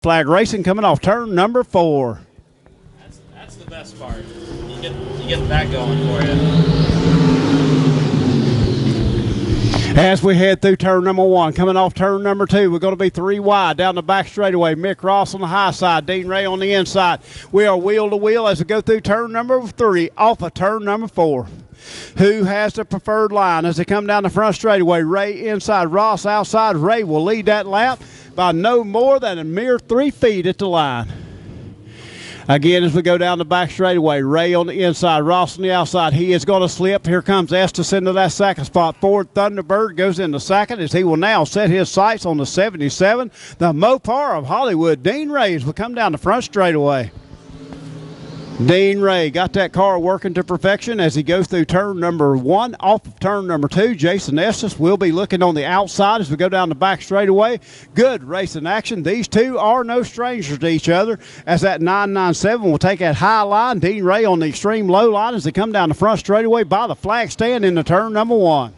Flag Racing coming off turn number 4. That's the best part. You get that going for you. As we head through turn number 1, coming off turn number 2, we're going to be 3 wide down the back straightaway. Mick Ross on the high side, Dean Ray on the inside. We are wheel to wheel as we go through turn number 3 off of turn number 4. Who has the preferred line as they come down the front straightaway? Ray inside, Ross outside. Ray will lead that lap by no more than a mere 3 feet at the line. Again, as we go down the back straightaway, Ray on the inside, Ross on the outside. He is going to slip. Here comes Estes into that second spot. Ford Thunderbird goes into second as he will now set his sights on the 77. The Mopar of Hollywood, Dean Ray, will come down the front straightaway. Dean Ray got that car working to perfection as he goes through turn number 1. Off of turn number 2, Jason Estes will be looking on the outside as we go down the back straightaway. Good racing action. These two are no strangers to each other as that 997 will take that high line. Dean Ray on the extreme low line as they come down the front straightaway by the flag stand into turn number 1.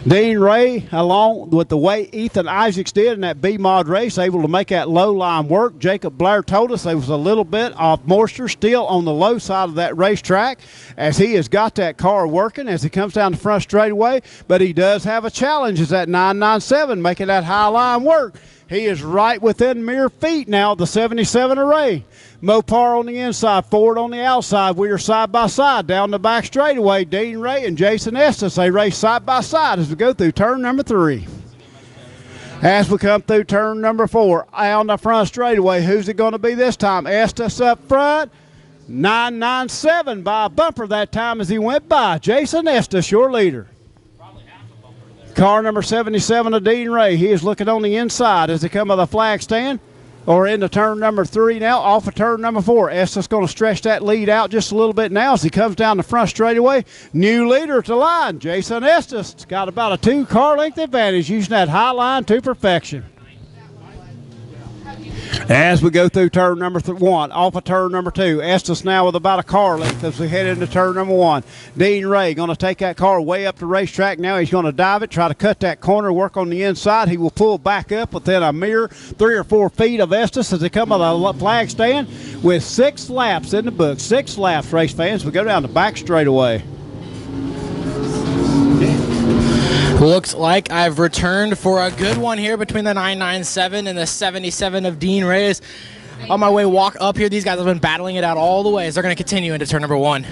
Dean Ray, along with the way Ethan Isaacs did in that B-Mod race, able to make that low line work. Jacob Blair told us there was a little bit of moisture still on the low side of that racetrack as he has got that car working as he comes down the front straightaway. But he does have a challenge as that 997 making that high line work. He is right within mere feet now of the 77 array. Mopar on the inside, Ford on the outside. We are side by side down the back straightaway. Dean Ray and Jason Estes, they race side by side as we go through turn number 3. As we come through turn number 4, on the front straightaway, who's it going to be this time? Estes up front. 997 by a bumper that time as he went by. Jason Estes, your leader. Car number 77 of Dean Ray. He is looking on the inside as they come by the flag stand. Or into turn number 3 now, off of turn number 4. Estes going to stretch that lead out just a little bit now as he comes down the front straightaway. New leader to line, Jason Estes. Got about a 2-car length advantage using that high line to perfection. As we go through turn number 1, off of turn number 2, Estes now with about a car length as we head into turn number 1. Dean Ray going to take that car way up the racetrack now. He's going to dive it, try to cut that corner, work on the inside. He will pull back up within a mere 3 or 4 feet of Estes as they come on the flag stand with 6 laps in the book. 6 laps, race fans. We go down the back straightaway. Looks like I've returned for a good one here between the 997 and the 77 of Dean Reyes. On my way walk up here, these guys have been battling it out all the way as they're going to continue into turn number 1.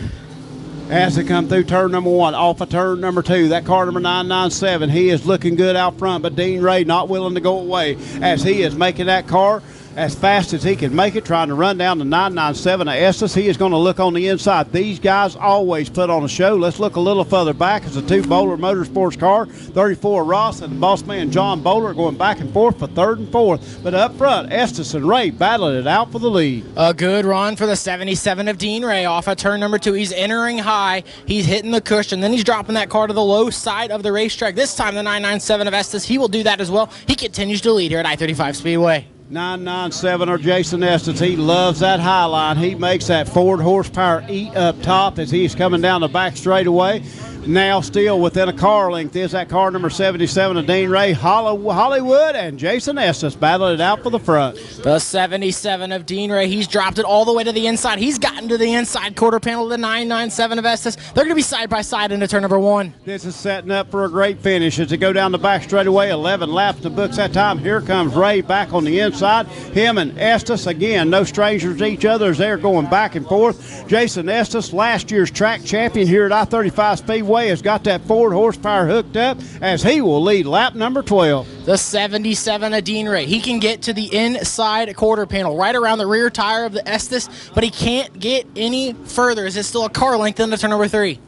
As they come through turn number 1, off of turn number 2, that car number 997, he is looking good out front, but Dean Ray not willing to go away as he is making that car as fast as he can make it, trying to run down the 997 of Estes. He is going to look on the inside. These guys always put on a show. Let's look a little further back as the 2 Bowler Motorsports car, 34 Ross and the boss man John Bowler going back and forth for 3rd and 4th. But up front, Estes and Ray battling it out for the lead. A good run for the 77 of Dean Ray off of turn number 2. He's entering high. He's hitting the cushion. Then he's dropping that car to the low side of the racetrack. This time the 997 of Estes, he will do that as well. He continues to lead here at I-35 Speedway. 997 or Jason Estes, he loves that high line. He makes that Ford horsepower eat up top as he's coming down the back straightaway. Now still within a car length is that car number 77 of Dean Ray, Hollywood, and Jason Estes battling it out for the front. The 77 of Dean Ray, he's dropped it all the way to the inside. He's gotten to the inside quarter panel of the 997 of Estes. They're going to be side by side into turn number 1. This is setting up for a great finish as they go down the back straightaway. 11 laps to books that time. Here comes Ray back on the inside. Him and Estes, again, no strangers to each other as they're going back and forth. Jason Estes, last year's track champion here at I-35 Speedway, has got that Ford horsepower hooked up as he will lead lap number 12. The 77 of Dean Ray, he can get to the inside quarter panel right around the rear tire of the Estes, but he can't get any further as it's still a car length into turn number 3.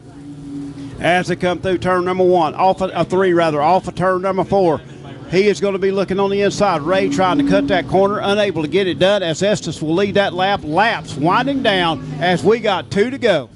As they come through turn number 1, off of turn number 4. He is going to be looking on the inside. Ray trying to cut that corner, unable to get it done as Estes will lead that lap. Laps winding down as we got 2 to go.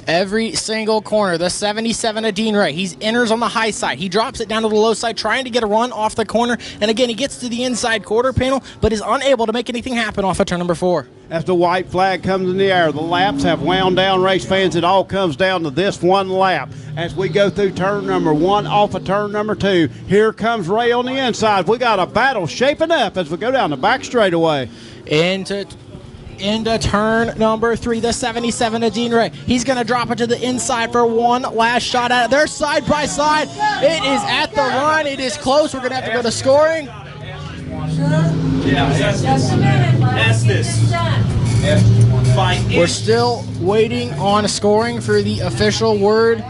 Every single corner, the 77 of Dean Ray. He enters on the high side. He drops it down to the low side, trying to get a run off the corner. And again, he gets to the inside quarter panel, but is unable to make anything happen off of turn number 4. As the white flag comes in the air, the laps have wound down, race fans. It all comes down to this one lap. As we go through turn number 1 off of turn number 2, here comes Ray on the inside. We got a battle shaping up as we go down the back straightaway. Into turn number 3, the 77 of Dean Ray. He's going to drop it to the inside for one last shot at it. They're side by side. It is at the run. It is close. We're going to have to go to scoring. Just a minute. Ask this. We're still waiting on scoring for the official word.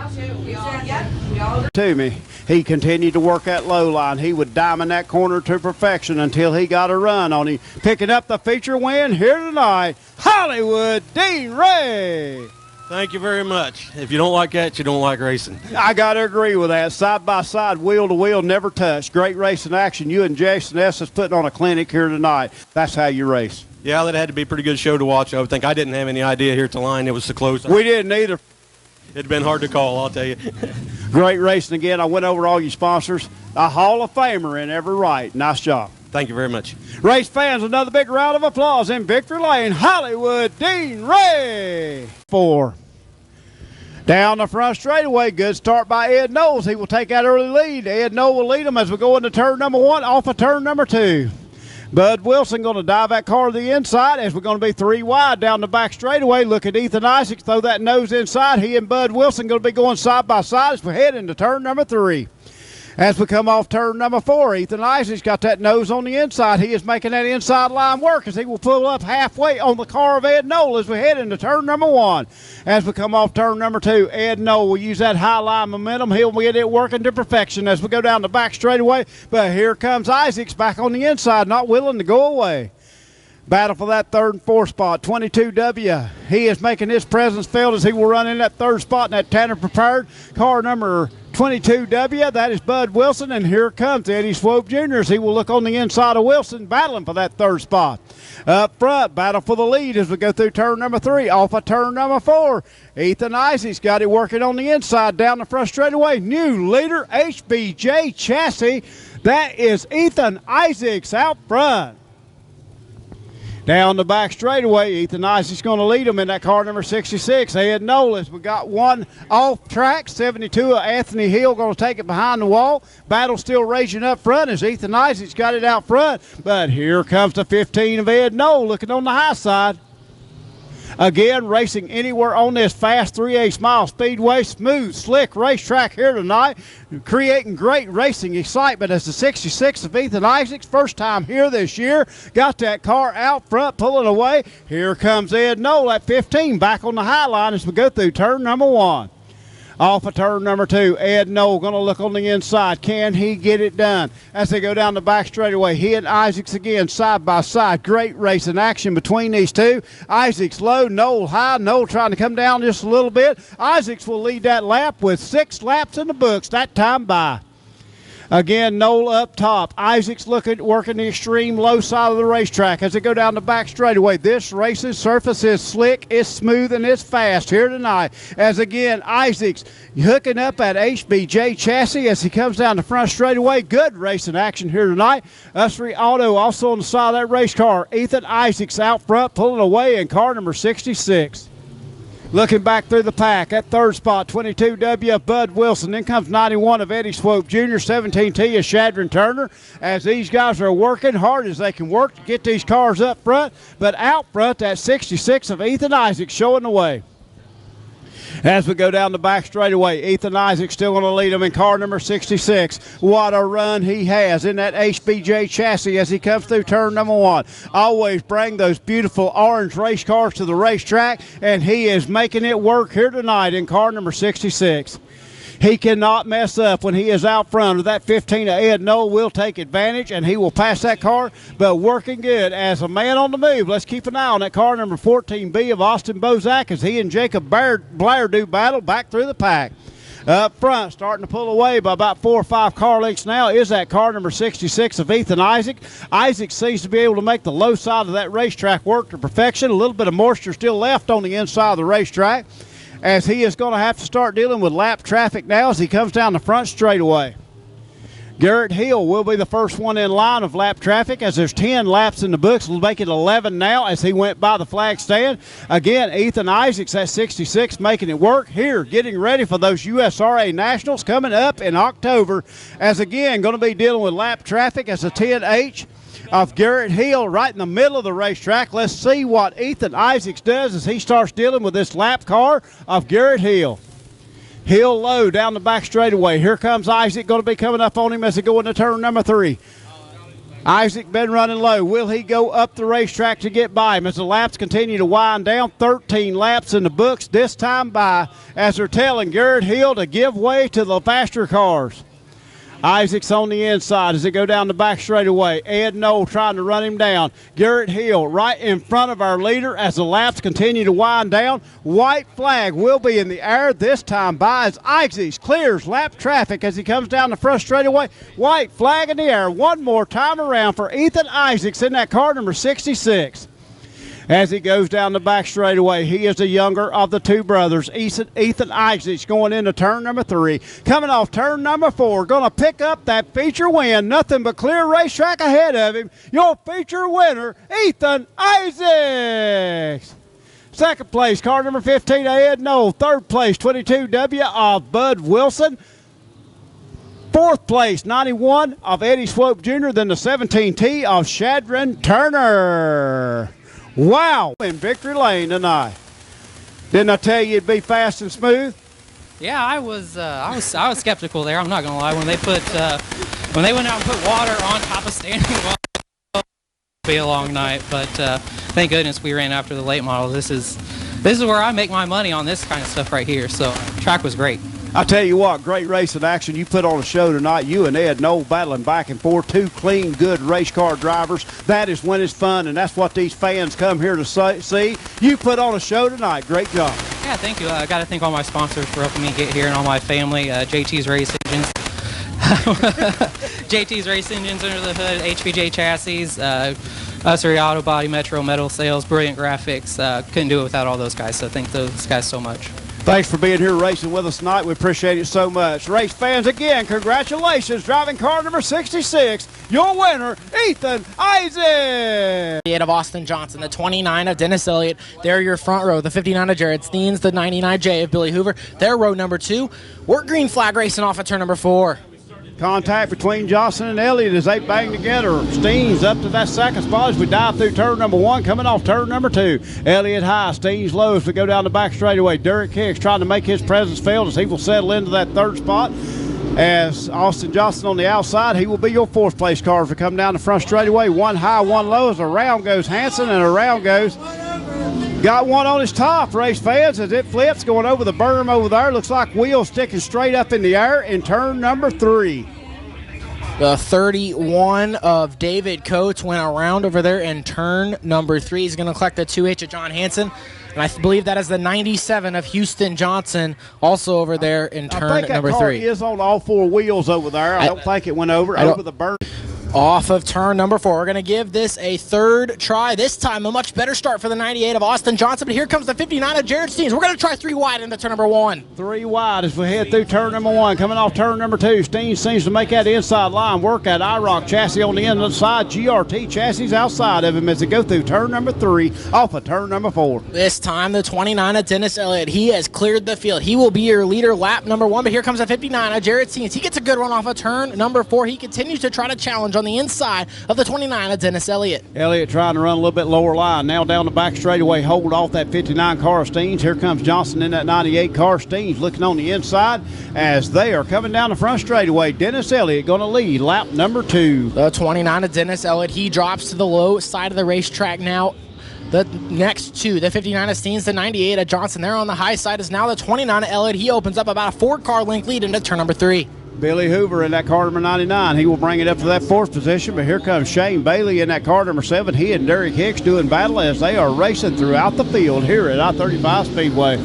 To me, he continued to work that low line. He would diamond that corner to perfection until he got a run on him. Picking up the feature win here tonight, Hollywood Dean Ray. Thank you very much. If you don't like that, you don't like racing. I got to agree with that. Side by side, wheel to wheel, never touched. Great racing action. You and Jason S. is putting on a clinic here tonight. That's how you race. Yeah, that had to be a pretty good show to watch. I would think. I didn't have any idea here at the line it was so close. We didn't either. It'd been hard to call, I'll tell you. Great racing again. I went over all your sponsors. A Hall of Famer in every right. Nice job. Thank you very much. Race fans, another big round of applause in Victory Lane. Hollywood Dean Ray. 4. Down the front straightaway. Good start by Ed Knowles. He will take that early lead. Ed Knowles will lead him as we go into turn number 1 off of turn number 2. Bud Wilson going to dive that car to the inside as we're going to be 3 wide down the back straightaway. Look at Ethan Isaacs throw that nose inside. He and Bud Wilson going to be going side by side as we head into turn number 3. As we come off turn number 4, Ethan Isaacs got that nose on the inside. He is making that inside line work as he will pull up halfway on the car of Ed Knoll as we head into turn number 1. As we come off turn number 2, Ed Knoll will use that high line momentum. He'll get it working to perfection as we go down the back straightaway. But here comes Isaacs back on the inside, not willing to go away. Battle for that 3rd and 4th spot. 22W. He is making his presence felt as he will run in that 3rd spot in that Tanner prepared car number 22W. That is Bud Wilson, and here comes Eddie Swope Jr. as he will look on the inside of Wilson, battling for that 3rd spot. Up front, battle for the lead as we go through turn number 3. Off of turn number 4, Ethan Isaacs got it working on the inside down the front straightaway. New leader, HBJ Chassis. That is Ethan Isaacs out front. Down the back straightaway, Ethan Isaacs going to lead him in that car number 66. Ed Knowles. We got one off track. 72 of Anthony Hill going to take it behind the wall. Battle still raging up front as Ethan Isaacs got it out front. But here comes the 15 of Ed Knowles looking on the high side. Again, racing anywhere on this fast 3/8 mile speedway, smooth, slick racetrack here tonight, creating great racing excitement as the 66 of Ethan Isaacs, first time here this year, got that car out front, pulling away. Here comes Ed Knoll at 15, back on the high line as we go through turn number 1. Off of turn number 2, Ed Knoll going to look on the inside. Can he get it done? As they go down the back straightaway, he and Isaacs again side by side. Great racing action between these two. Isaacs low, Knoll high. Knoll trying to come down just a little bit. Isaacs will lead that lap with 6 laps in the books that time by. Again, Knoll up top. Isaacs working the extreme low side of the racetrack as they go down the back straightaway. This racing surface is slick, it's smooth, and it's fast here tonight. As again, Isaacs hooking up at HBJ Chassis as he comes down the front straightaway. Good racing action here tonight. USRA Auto also on the side of that race car. Ethan Isaacs out front pulling away in car number 66. Looking back through the pack, at 3rd spot, 22W of Bud Wilson. Then comes 91 of Eddie Swope Jr., 17T of Shadron Turner. As these guys are working hard as they can work to get these cars up front. But out front, that 66 of Ethan Isaacs showing the way. As we go down the back straightaway, Ethan Isaacs still going to lead him in car number 66. What a run he has in that HBJ Chassis as he comes through turn number 1. Always bring those beautiful orange race cars to the racetrack, and he is making it work here tonight in car number 66. He cannot mess up when he is out front of that 15 of Ed Knoll. Will take advantage, and he will pass that car, but working good as a man on the move. Let's keep an eye on that car number 14B of Austin Bozak as he and Jacob Blair do battle back through the pack. Up front, starting to pull away by about 4 or 5 car lengths now, is that car number 66 of Ethan Isaac. Isaac seems to be able to make the low side of that racetrack work to perfection. A little bit of moisture still left on the inside of the racetrack. as he is going to have to start dealing with lap traffic now as he comes down the front straightaway. Garrett Hill will be the first one in line of lap traffic as there's 10 laps in the books. We'll make it 11 now as he went by the flag stand. Again, Ethan Isaacs at 66 making it work here, getting ready for those USRA Nationals coming up in October, as again going to be dealing with lap traffic as a 10H of Garrett Hill right in the middle of the racetrack. Let's see what Ethan Isaacs does as he starts dealing with this lap car of Garrett Hill. Hill low down the back straightaway. Here comes Isaac, going to be coming up on him as they go into turn number 3. Isaac been running low. Will he go up the racetrack to get by him as the laps continue to wind down? 13 laps in the books this time by as they're telling Garrett Hill to give way to the faster cars. Isaac's on the inside as they go down the back straightaway. Ed Knoll trying to run him down. Garrett Hill right in front of our leader as the laps continue to wind down. White flag will be in the air this time by as Isaacs clears lap traffic as he comes down the front straightaway. White flag in the air one more time around for Ethan Isaacs in that car number 66. As he goes down the back straightaway, he is the younger of the two brothers. Ethan Isaacs going into turn number 3. Coming off turn number 4, going to pick up that feature win. Nothing but clear racetrack ahead of him. Your feature winner, Ethan Isaacs. Second place, car number 15, Ed Knoll. Third place, 22W of Bud Wilson. Fourth place, 91 of Eddie Swope Jr., then the 17T of Shadron Turner. Wow, in victory lane tonight. Didn't I tell you it'd be fast and smooth? Yeah, I was skeptical there. I'm not gonna lie. When they went out and put water on top of standing water, it'll be a long night. But thank goodness we ran after the late model. This is where I make my money on this kind of stuff right here. So track was great. I tell you what, great racing action. You put on a show tonight. You and Ed Knoll battling back and forth. Two clean, good race car drivers. That is when it's fun, and that's what these fans come here to see. You put on a show tonight. Great job. Yeah, thank you. I got to thank all my sponsors for helping me get here and all my family. JT's Race Engines. JT's Race Engines under the hood, HVJ Chassis, USRA Auto Body, Metro Metal Sales, Brilliant Graphics. Couldn't do it without all those guys, so thank those guys so much. Thanks for being here racing with us tonight. We appreciate it so much. Race fans, again, congratulations. Driving car number 66, your winner, Ethan Isaac. The 8 of Austin Johnson, the 29 of Dennis Elliott. They're your front row. The 59 of Jared Steens, the 99J of Billy Hoover. They're row number 2. We're green flag racing off at turn number 4. Contact between Johnson and Elliott as they bang together. Steens up to that second spot as we dive through turn number 1, coming off turn number 2. Elliott high, Steens low as we go down the back straightaway. Derek Hicks trying to make his presence felt as he will settle into that third spot. As Austin Johnson on the outside, he will be your 4th place car as we come down the front straightaway. One high, one low as around goes Hanson and around goes. Got one on his top, race fans, as it flips going over the berm over there. Looks like wheels sticking straight up in the air in turn number 3. The 31 of David Coates went around over there in turn number 3. He's going to collect the 2H of John Hanson. And I believe that is the 97 of Houston Johnson, also over there in turn number 3. I think that car is on all 4 wheels over there. I don't think it went over the berm. Off of turn number 4. We're going to give this a third try. This time a much better start for the 98 of Austin Johnson. But here comes the 59 of Jared Steens. We're going to try 3 wide into turn number 1. 3 wide as we head through turn number 1. Coming off turn number 2. Steens seems to make that inside line work. That IROC chassis on the end of the side. GRT chassis outside of him as they go through turn number 3 off of turn number 4. This time the 29 of Dennis Elliott. He has cleared the field. He will be your leader lap number 1. But here comes the 59 of Jared Steens. He gets a good run off of turn number 4. He continues to try to challenge on the inside of the 29 of Dennis Elliott. Elliott trying to run a little bit lower line. Now down the back straightaway, hold off that 59 car of Steens. Here comes Johnson in that 98 car. Steens looking on the inside as they are coming down the front straightaway. Dennis Elliott going to lead lap number 2. The 29 of Dennis Elliott, he drops to the low side of the racetrack now. The next 2, the 59 of Steens, the 98 of Johnson, they're on the high side. Is now the 29 of Elliott. He opens up about a 4-car length lead into turn number 3. Billy Hoover in that car number 99. He will bring it up to that 4th position, but here comes Shane Bailey in that car number 7. He and Derek Hicks doing battle as they are racing throughout the field here at I-35 Speedway.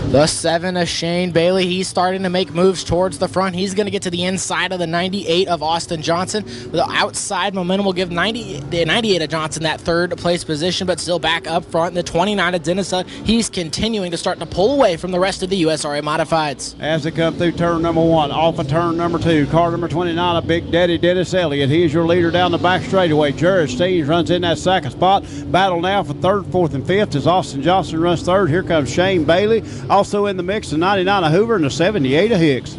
The 7 of Shane Bailey, he's starting to make moves towards the front. He's going to get to the inside of the 98 of Austin Johnson. The outside momentum will give the 98 of Johnson that third place position, but still back up front. The 29 of Dennis, he's continuing to start to pull away from the rest of the USRA Modifieds. As they come through turn number 1, off of turn number 2, car number 29 of Big Daddy Dennis Elliott. He is your leader down the back straightaway. Jared Steens runs in that second spot. Battle now for third, fourth, and fifth as Austin Johnson runs third. Here comes Shane Bailey. Also in the mix, the 99 of Hoover and the 78 of Hicks.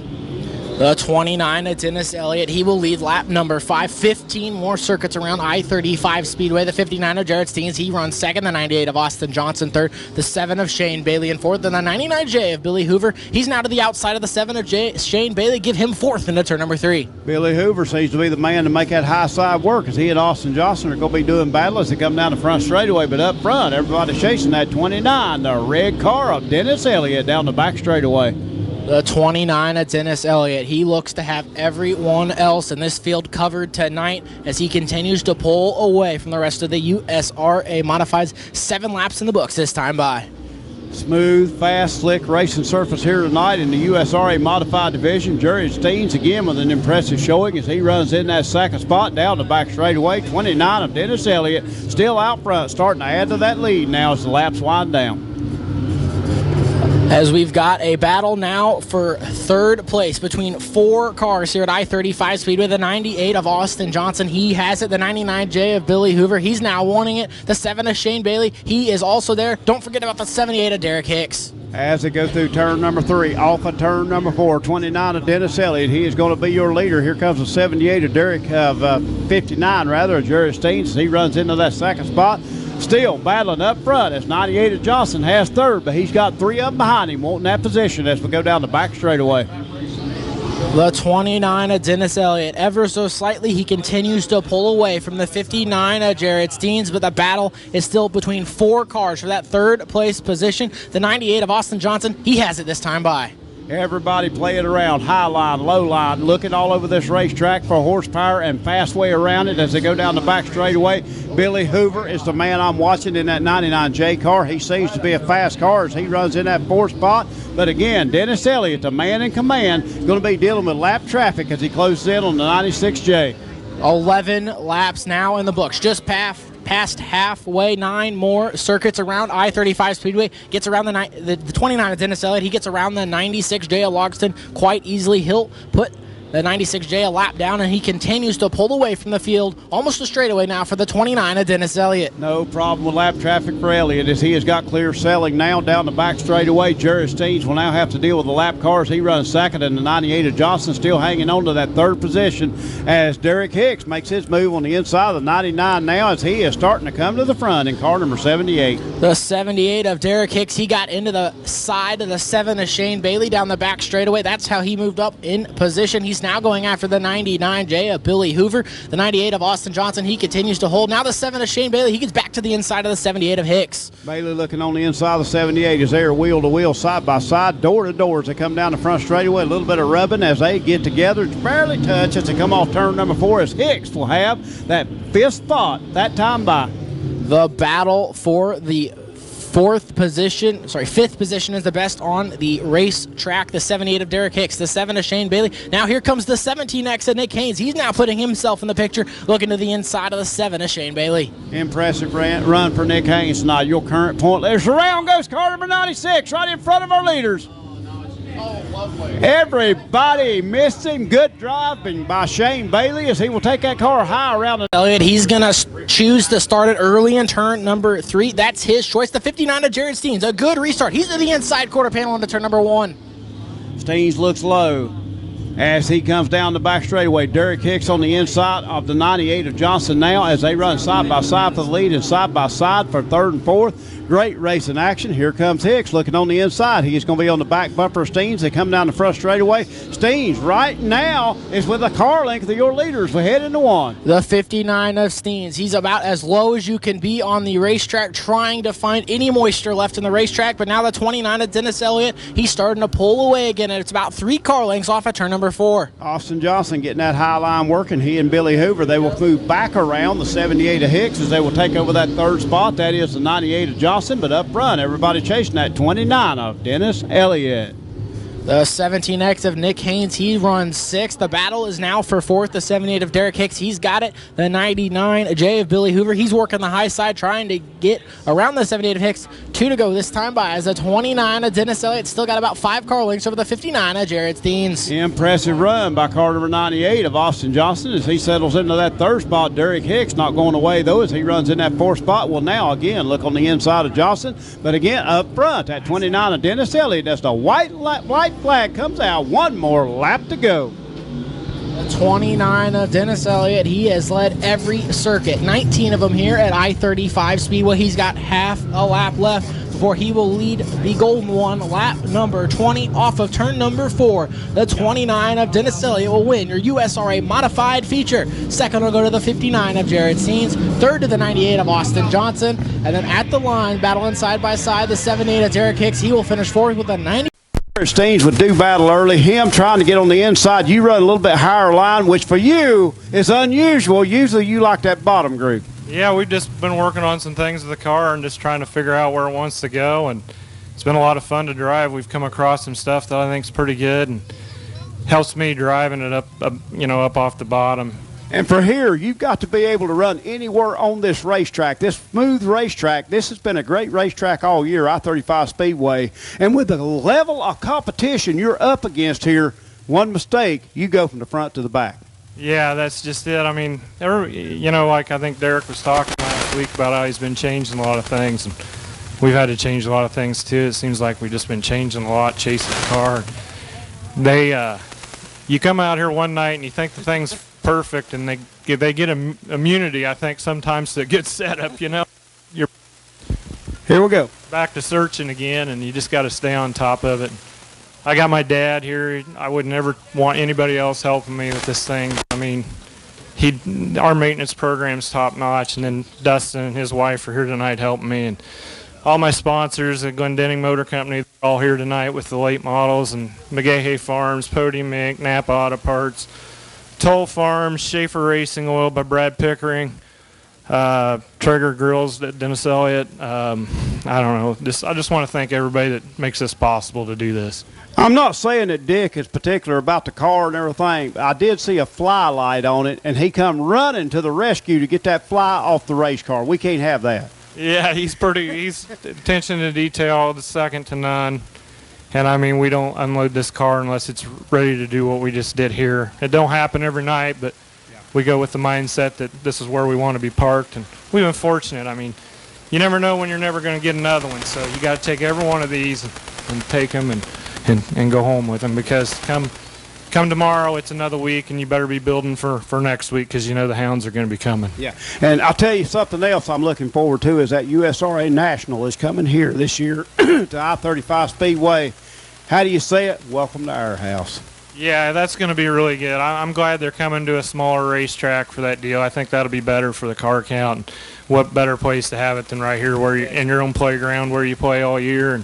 The 29 of Dennis Elliott, he will lead lap number 5. 15 more circuits around I-35 Speedway. The 59 of Jared Steens, he runs second. The 98 of Austin Johnson third. The 7 of Shane Bailey in fourth. And the 99J of Billy Hoover, he's now to the outside of the 7 of Shane Bailey. Give him fourth into turn number 3. Billy Hoover seems to be the man to make that high side work as he and Austin Johnson are going to be doing battle as they come down the front straightaway. But up front, everybody chasing that 29, the red car of Dennis Elliott down the back straightaway. The 29 of Dennis Elliott, he looks to have everyone else in this field covered tonight as he continues to pull away from the rest of the USRA Modifieds. 7 laps in the books this time by. Smooth, fast, slick racing surface here tonight in the USRA Modified Division. Jared Steens again with an impressive showing as he runs in that second spot down the back straightaway. 29 of Dennis Elliott still out front, starting to add to that lead now as the laps wind down. As we've got a battle now for third place between 4 cars here at I-35 Speedway. The 98 of Austin Johnson, he has it. The 99J of Billy Hoover, he's now wanting it. The 7 of Shane Bailey, he is also there. Don't forget about the 78 of Derek Hicks. As they go through turn number 3, off of turn number 4, 29 of Dennis Elliott. He is going to be your leader. Here comes the 78 of Derek, of 59 rather, of Jared Steens. He runs into that second spot. Still battling up front as 98 of Johnson has third, but he's got 3 of them behind him wanting that position as we go down the back straightaway. The 29 of Dennis Elliott, ever so slightly, he continues to pull away from the 59 of Jared Steens, but the battle is still between 4 cars for that third place position. The 98 of Austin Johnson, he has it this time by. Everybody playing around, high line, low line, looking all over this racetrack for horsepower and fast way around it as they go down the back straightaway. Billy Hoover is the man I'm watching in that 99J car. He seems to be a fast car as he runs in that 4th spot. But again, Dennis Elliott, the man in command, going to be dealing with lap traffic as he closes in on the 96J. 11 laps now in the books, just past halfway. 9 more circuits around I-35 Speedway. Gets around the 29 of Dennis Elliott. He gets around the 96J of Logston quite easily. He'll put the 96J a lap down, and he continues to pull away from the field almost a straightaway now for the 29 of Dennis Elliott. No problem with lap traffic for Elliott as he has got clear selling now down the back straightaway. Jared Steens will now have to deal with the lap cars. He runs second, and the 98 of Johnson still hanging on to that third position as Derek Hicks makes his move on the inside of the 99 now as he is starting to come to the front in car number 78. The 78 of Derek Hicks, he got into the side of the 7 of Shane Bailey down the back straightaway. That's how he moved up in position. He's now going after the 99J of Billy Hoover. The 98 of Austin Johnson, he continues to hold. Now the 7 of Shane Bailey, he gets back to the inside of the 78 of Hicks. Bailey looking on the inside of the 78 as they are wheel to wheel, side by side, door to door as they come down the front straightaway. A little bit of rubbing as they get together. It's barely touch as they come off turn number 4 as Hicks will have that 5th spot that time by. The battle for the 5th position is the best on the race track. The 78 of Derek Hicks, the 7 of Shane Bailey. Now here comes the 17X of Nick Haynes. He's now putting himself in the picture, looking to the inside of the 7 of Shane Bailey. Impressive run for Nick Haynes tonight. Your current point leaders. Around goes car number 96, right in front of our leaders. Everybody missed him. Good driving by Shane Bailey as he will take that car high around the Elliott. He's going to choose to start it early in turn number 3. That's his choice. The 59 of Jared Steens, a good restart. He's to the inside quarter panel into turn number 1. Steens looks low as he comes down the back straightaway. Derek Hicks on the inside of the 98 of Johnson now as they run side by side for the lead and side by side for 3rd and 4th. Great racing action. Here comes Hicks looking on the inside. He's going to be on the back bumper of Steens. They come down the front straightaway. Steens right now is with a car length of your leaders. We head into 1. The 59 of Steens. He's about as low as you can be on the racetrack, trying to find any moisture left in the racetrack. But now the 29 of Dennis Elliott, he's starting to pull away again, and it's about 3 car lengths off of turn number number 4. Austin Johnson getting that high line working. He and Billy Hoover, they will move back around the 78 of Hicks as they will take over that third spot. That is the 98 of Johnson, but up front, everybody chasing that 29 of Dennis Elliott. The 17X of Nick Haynes, he runs 6th. The battle is now for 4th. The 78 of Derek Hicks, he's got it. The 99J of Billy Hoover, he's working the high side, trying to get around the 78 of Hicks. 2 to go this time by as the 29 of Dennis Elliott still got about 5 car lengths over the 59 of Jared Steens. Impressive run by car number 98 of Austin Johnson as he settles into that third spot. Derek Hicks not going away, though, as he runs in that 4th spot. Well, now, again, look on the inside of Johnson. But, again, up front, that 29 of Dennis Elliott. That's the white flag comes out. One more lap to go. The 29 of Dennis Elliott, he has led every circuit, 19 of them here at I-35 Speedway. He's got half a lap left before he will lead the golden one, lap number 20 off of turn number 4. The 29 of Dennis Elliott will win your USRA modified feature. Second will go to the 59 of Jared Steens. Third to the 98 of Austin Johnson. And then at the line, battling side by side, the 78 of Derek Hicks. He will finish 4th with a 90. Steens would do battle early. Him trying to get on the inside. You run a little bit higher line, which for you is unusual. Usually you like that bottom group. Yeah, we've just been working on some things with the car and just trying to figure out where it wants to go. And it's been a lot of fun to drive. We've come across some stuff that I think is pretty good and helps me driving it up off the bottom. And for here, you've got to be able to run anywhere on this racetrack, this smooth racetrack. This has been a great racetrack all year, I-35 Speedway. And with the level of competition you're up against here, one mistake, you go from the front to the back. Yeah, that's just it. I mean, like I think Derek was talking last week about how he's been changing a lot of things. And we've had to change a lot of things, too. It seems like we've just been changing a lot, chasing the car. You come out here one night and you think the thing's perfect, and they get immunity, I think, sometimes to a good setup, You're Here we go. back to searching again, and you just got to stay on top of it. I got my dad here. I would never want anybody else helping me with this thing. I mean, our maintenance program's top notch, and then Dustin and his wife are here tonight helping me, and all my sponsors at Glendenning Motor Company, they're all here tonight with the late models, and McGahey Farms, Podium Inc., Napa Auto Parts, Toll Farms, Schaefer Racing Oil by Brad Pickering, Trigger Grills, Dennis Elliott. I don't know. I just want to thank everybody that makes this possible to do this. I'm not saying that Dick is particular about the car and everything, but I did see a fly light on it, and he come running to the rescue to get that fly off the race car. We can't have that. Yeah, he's attention to detail, the second to none. And, I mean, we don't unload this car unless it's ready to do what we just did here. It don't happen every night, but we go with the mindset that this is where we want to be parked. And we've been fortunate. I mean, you never know when you're never going to get another one. So you got to take every one of these and take them and go home with them, because come tomorrow, it's another week, and you better be building for next week, because the hounds are going to be coming. Yeah, and I'll tell you something else I'm looking forward to is that USRA National is coming here this year to I-35 Speedway. How do you say it? Welcome to our house. Yeah, that's going to be really good. I'm glad they're coming to a smaller racetrack for that deal. I think that'll be better for the car count. And what better place to have it than right here where in your own playground where you play all year.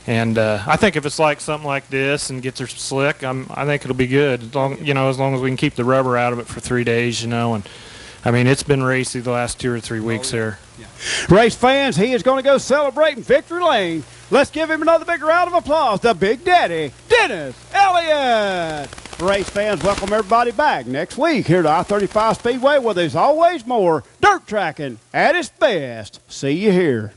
And I think if it's like something like this and gets her slick, I think it'll be good. As long as we can keep the rubber out of it for 3 days, And I mean, it's been racy the last 2 or 3 weeks there. Yeah. Race fans, he is going to go celebrating victory lane. Let's give him another big round of applause. The Big Daddy, Dennis Elliott. Race fans, welcome everybody back next week here to I-35 Speedway, where there's always more dirt tracking at its best. See you here.